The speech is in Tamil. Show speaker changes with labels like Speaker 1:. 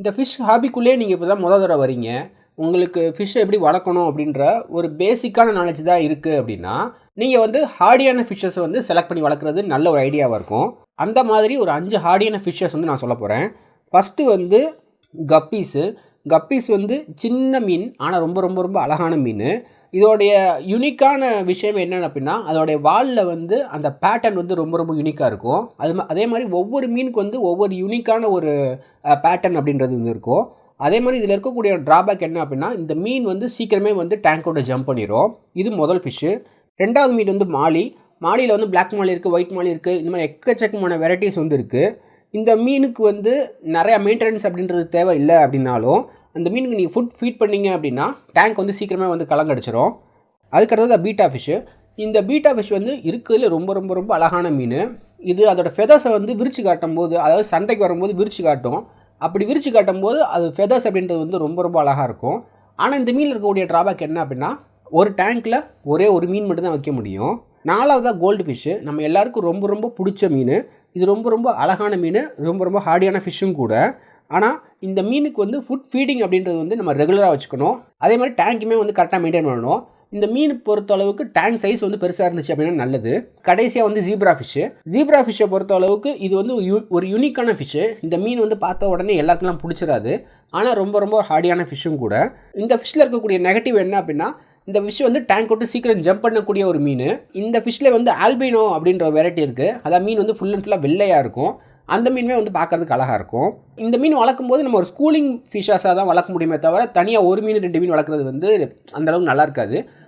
Speaker 1: இந்த ஃபிஷ் ஹாபிக்குள்ளேயே நீங்கள் இப்போ தான் தடவை வரீங்க. உங்களுக்கு ஃபிஷ்ஷை எப்படி வளர்க்கணும் அப்படின்ற ஒரு பேசிக்கான நாலேஜ் தான் இருக்குது அப்படின்னா, நீங்கள் வந்து ஹார்டியான ஃபிஷ்ஷஸை வந்து செலக்ட் பண்ணி வளர்க்குறது நல்ல ஒரு ஐடியாவாக இருக்கும். அந்த மாதிரி ஒரு 5 ஹார்டியான ஃபிஷ்ஷஸ் வந்து நான் சொல்ல போகிறேன். ஃபஸ்ட்டு வந்து கப்பீஸு. கப்பீஸ் வந்து சின்ன மீன், ஆனால் ரொம்ப ரொம்ப ரொம்ப அழகான மீன். இதோடைய யுனிக்கான விஷயம் என்னென்னு அப்படின்னா, அதோடைய வாலில் வந்து அந்த பேட்டர்ன் வந்து ரொம்ப ரொம்ப யுனிக்காக இருக்கும். அதே மாதிரி ஒவ்வொரு மீனுக்கு வந்து ஒவ்வொரு யுனிக்கான ஒரு பேட்டர்ன் அப்படின்றது வந்து இருக்கும். அதே மாதிரி இதில் இருக்கக்கூடிய ட்ராபேக் என்ன அப்படின்னா, இந்த மீன் வந்து சீக்கிரமே வந்து டேங்கோட ஜம்ப் பண்ணிடும். இது முதல் ஃபிஷ்ஷு. ரெண்டாவது மீன் வந்து மாலி. மாலியில் வந்து பிளாக் மாலி இருக்குது, ஒயிட் மாலி இருக்குது, இந்த மாதிரி எக்கச்சக்கமான வெரைட்டிஸ் வந்து இருக்குது. இந்த மீனுக்கு வந்து நிறையா மெயின்டெனன்ஸ் அப்படின்றது தேவை இல்லை அப்படின்னாலும், அந்த மீனுக்கு நீங்கள் ஃபுட் ஃபீட் பண்ணிங்க அப்படின்னா டேங்க் வந்து சீக்கிரமே வந்து கலங்கடிச்சிடும். அதுக்கடுத்தது பீட்டா ஃபிஷ்ஷு. இந்த பீட்டா ஃபிஷ் வந்து இருக்கிறதுல ரொம்ப ரொம்ப ரொம்ப அழகான மீன். இது அதோடய ஃபெதர்ஸை வந்து விரிச்சு காட்டும் போது, அதாவது சண்டைக்கு வரும்போது விரிச்சு காட்டும். அப்படி விரிச்சு காட்டும் போது அது ஃபெதர்ஸ் அப்படின்றது வந்து ரொம்ப ரொம்ப அழகாக இருக்கும். ஆனால் இந்த மீனில் இருக்கக்கூடிய ட்ராபேக் என்ன அப்படின்னா, ஒரு டேங்க்கில் ஒரே ஒரு மீன் மட்டும்தான் வைக்க முடியும். நாலாவதாக கோல்டு ஃபிஷ்ஷு. நம்ம எல்லாருக்கும் ரொம்ப ரொம்ப பிடிச்ச மீன். இது ரொம்ப ரொம்ப அழகான மீன், ரொம்ப ரொம்ப ஹார்டியான ஃபிஷ்ஷும் கூட. ஆனால் இந்த மீனுக்கு வந்து ஃபுட் ஃபீடிங் அப்படின்றது வந்து நம்ம ரெகுலராக வச்சுக்கணும். அதே மாதிரி டேங்க்குமே வந்து கரெக்டாக மெயின்டைன் பண்ணணும். இந்த மீன் பொறுத்த அளவுக்கு டேங்க் சைஸ் வந்து பெருசாக இருந்துச்சு அப்படின்னா நல்லது. கடைசியாக வந்து ஜீப்ரா ஃபிஷ்ஷு. ஜீப்ரா ஃபிஷ்ஷை பொறுத்த அளவுக்கு இது வந்து ஒரு யூனிக்கான ஃபிஷ்ஷு. இந்த மீன் வந்து பார்த்த உடனே எல்லாருக்கெல்லாம் பிடிச்சிடாது. ஆனால் ரொம்ப ரொம்ப ஹார்டியான ஃபிஷ்ஷும் கூட. இந்த ஃபிஷ்ஷில் இருக்கக்கூடிய நெகட்டிவ் என்ன அப்படின்னா, இந்த ஃபிஷ் வந்து டேங்க் விட்டு சீக்கிரம் ஜம்ப் பண்ணக்கூடிய ஒரு மீன். இந்த ஃபிஷ்ஷில் வந்து ஆல்பினோ அப்படின்ற வெரைட்டி இருக்குது. அதாவது மீன் வந்து ஃபுல் அண்ட் ஃபுல்லாக வெள்ளையாக இருக்கும். அந்த மீனுமே வந்து பார்க்கறதுக்கு அழகாக இருக்கும். இந்த மீன் வளர்க்கும் போது நம்ம ஒரு ஸ்கூலிங் ஃபிஷ்ஷாக தான் வளர்க்க முடியுமே தவிர, தனியாக ஒரு மீன் 2 மீன் வளர்க்குறது வந்து அந்தளவுக்கு நல்லா இருக்காது.